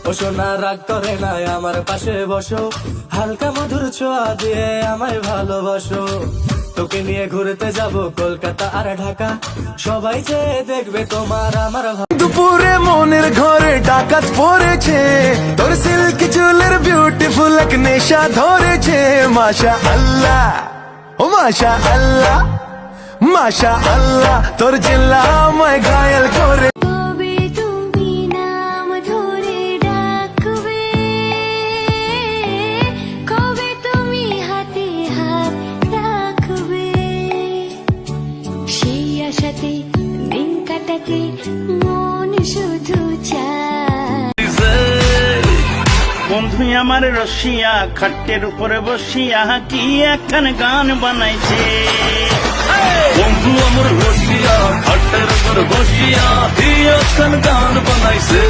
ও সোনা রাগ করে না, আমার পাশে বসো, হালকা মধুর ছোঁয়া দিয়ে আমায় ভালোবাসো। তোকে নিয়ে ঘুরতে যাব কলকাতা আর ঢাকা, সবাই যে দেখবে তোমার আমার দুপুরে মনের ঘরে ডাকাত পড়েছে, তোর সিল্ক চুলের বিউটিফুল এক নেশা ধরেছে। মাশা আল্লাহ, ও মাশা আল্লাহ, মাশা আল্লাহ, তোর চিল্লা আমায় ঘায়াল করে। কবে তুমি নাম ধরে ডাকবে, কবে তুমি হাতে হাত রাখবে, সেই আশাতে দিন কাটাতে মন শুধু চায়। বন্ধু আমার রসিয়া খাটের উপরে বসিয়া কি একখান গান বানাইছে। বন্ধু আমার রসিয়া খাটের উপর বসিয়া কি একখান গান বানাইছে।